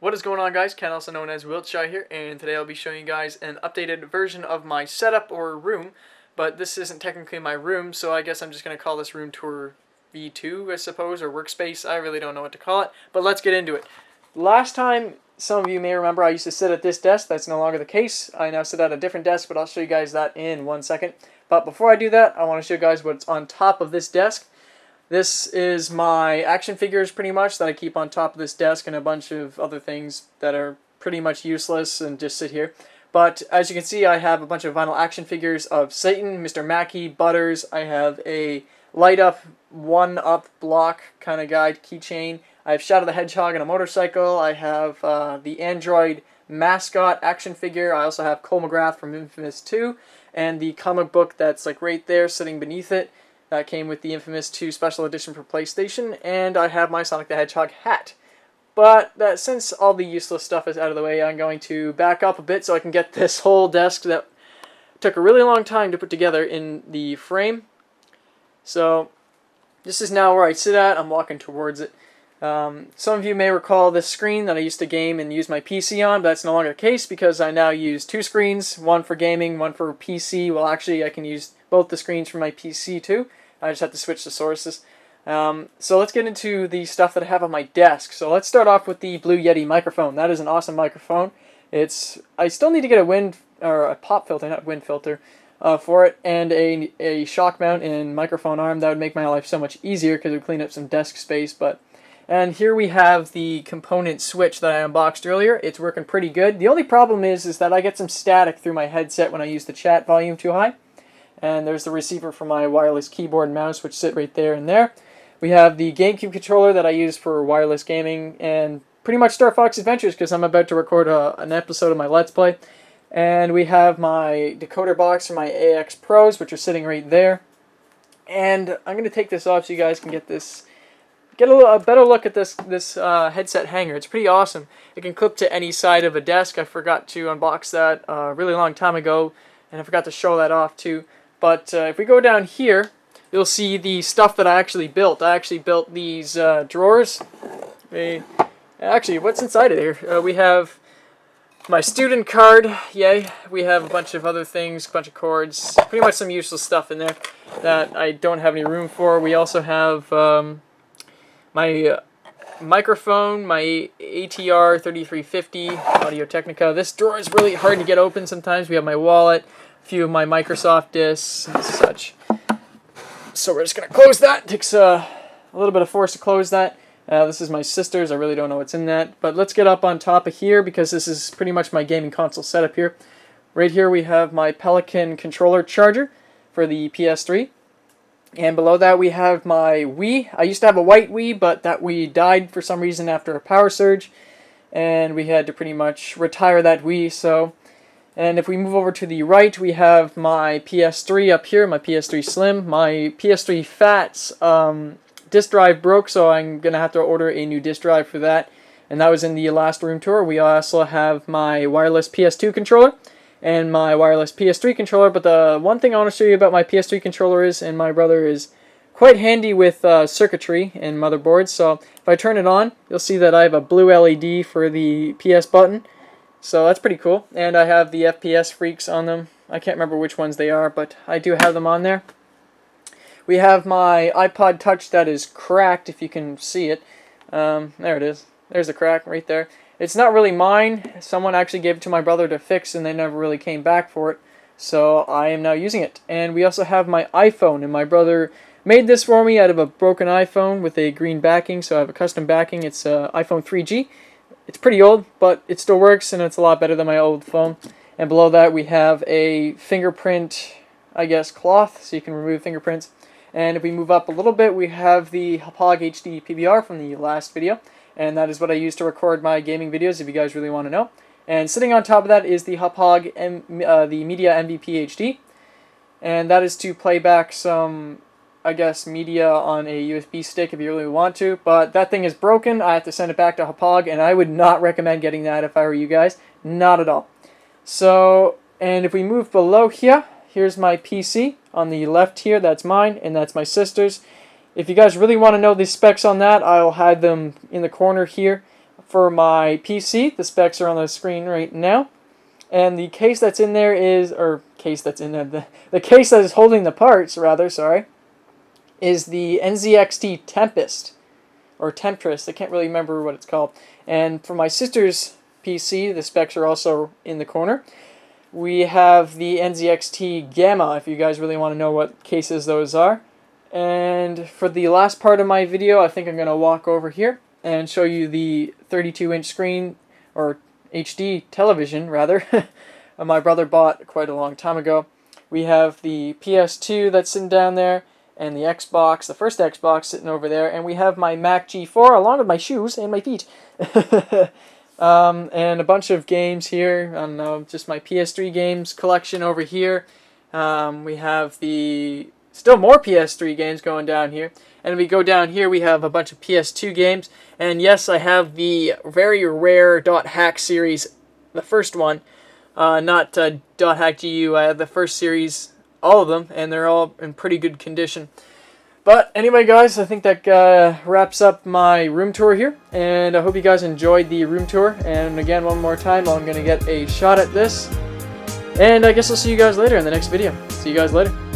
What is going on, guys? Ken, also known as Wiltshire here, and today I'll be showing you guys an updated version of my setup or room, but this isn't technically my room, so I guess I'm just going to call this room tour V2, I suppose, or workspace. I really don't know what to call it, but let's get into it. Last time, some of you may remember, I used to sit at this desk. That's no longer the case. I now sit at a different desk, but I'll show you guys that in 1 second. But before I do that, I want to show you guys what's on top of this desk. This is my action figures, pretty much, that I keep on top of this desk, and a bunch of other things that are pretty much useless and just sit here. But as you can see, I have a bunch of vinyl action figures of Satan, Mr. Mackey, Butters. I have a light-up, one-up block kind of guy keychain. I have Shadow the Hedgehog on a motorcycle. I have the Android mascot action figure. I also have Cole McGrath from Infamous 2, and the comic book that's like right there, sitting beneath it. That came with the Infamous 2 Special Edition for PlayStation, and I have my Sonic the Hedgehog hat. But since all the useless stuff is out of the way, I'm going to back up a bit so I can get this whole desk that took a really long time to put together in the frame. So this is now where I sit at. I'm walking towards it. Some of you may recall this screen that I used to game and use my PC on, but that's no longer the case because I now use two screens, one for gaming, one for PC. Well, actually, I can use both the screens for my PC too. I just have to switch the sources. So let's get into the stuff that I have on my desk. So let's start off with the Blue Yeti microphone. That is an awesome microphone. I still need to get a pop filter, not wind filter, for it, and a shock mount and microphone arm. That would make my life so much easier because it would clean up some desk space. And here we have the component switch that I unboxed earlier. It's working pretty good. The only problem is that I get some static through my headset when I use the chat volume too high. And there's the receiver for my wireless keyboard and mouse, which sit right there and there. We have the GameCube controller that I use for wireless gaming, and pretty much Star Fox Adventures because I'm about to record an episode of my Let's Play. And we have my decoder box for my AX Pros, which are sitting right there. And I'm going to take this off so you guys can get a better look at this headset hanger. It's pretty awesome. It can clip to any side of a desk. I forgot to unbox that a really long time ago, and I forgot to show that off too. But if we go down here, you'll see the stuff that I actually built. I actually built these drawers. Actually, what's inside of here? We have my student card, yay. We have a bunch of other things, a bunch of cords, pretty much some useless stuff in there that I don't have any room for. We also have my microphone, my ATR 3350 Audio Technica. This drawer is really hard to get open sometimes. We have my wallet, a few of my Microsoft discs and such. So we're just going to close that. It takes a little bit of force to close that. This is my sister's. I really don't know what's in that. But let's get up on top of here because this is pretty much my gaming console setup here. Right here we have my Pelican controller charger for the PS3. And below that we have my Wii. I used to have a white Wii, but that Wii died for some reason after a power surge. And we had to pretty much retire that Wii. And if we move over to the right, we have my PS3 up here, my PS3 Slim. My PS3 Fat's disk drive broke, so I'm going to have to order a new disk drive for that. And that was in the last room tour. We also have my wireless PS2 controller and my wireless PS3 controller. But the one thing I want to show you about my PS3 controller is, and my brother is quite handy with circuitry and motherboards. So if I turn it on, you'll see that I have a blue LED for the PS button. So that's pretty cool. And I have the FPS freaks on them. I can't remember which ones they are, but I do have them on there. We have my iPod Touch that is cracked, if you can see it. There it is. There's a crack right there. It's not really mine. Someone actually gave it to my brother to fix, and they never really came back for it. So I am now using it. And we also have my iPhone, and my brother made this for me out of a broken iPhone with a green backing, so I have a custom backing. It's an iPhone 3G. It's pretty old, but it still works, and it's a lot better than my old phone. And below that we have a fingerprint, I guess, cloth, so you can remove fingerprints. And if we move up a little bit, we have the Hauppauge HD PVR from the last video. And that is what I use to record my gaming videos, if you guys really want to know. And sitting on top of that is the Hauppauge the Media MVP HD. And that is to play back some, I guess, media on a USB stick if you really want to. But that thing is broken. I have to send it back to Hauppauge, and I would not recommend getting that if I were you guys. Not at all. So, and if we move below here, here's my PC. On the left here, that's mine, and that's my sister's. If you guys really want to know the specs on that, I'll hide them in the corner here. for my PC. The specs are on the screen right now. And the case that's in there is, or case that's in there, the case that is holding the parts, rather, sorry, is the NZXT Tempest, or Temptress. I can't really remember what it's called. And for my sister's PC, the specs are also in the corner. We have the NZXT Gamma, if you guys really want to know what cases those are. And for the last part of my video, I think I'm going to walk over here and show you the 32-inch screen, or HD television, rather, my brother bought quite a long time ago. We have the PS2 that's sitting down there, and the Xbox, the first Xbox, sitting over there, and we have my Mac G4 along with my shoes and my feet. And a bunch of games here, I don't know, just my PS3 games collection over here. We have the still more PS3 games going down here. And if we go down here, we have a bunch of PS2 games. And yes, I have the very rare .hack series, the first one. Not .hack GU, I have the first series, all of them, and they're all in pretty good condition. But anyway, guys, I think that wraps up my room tour here. And I hope you guys enjoyed the room tour. And again, one more time, I'm going to get a shot at this. And I guess I'll see you guys later in the next video. See you guys later.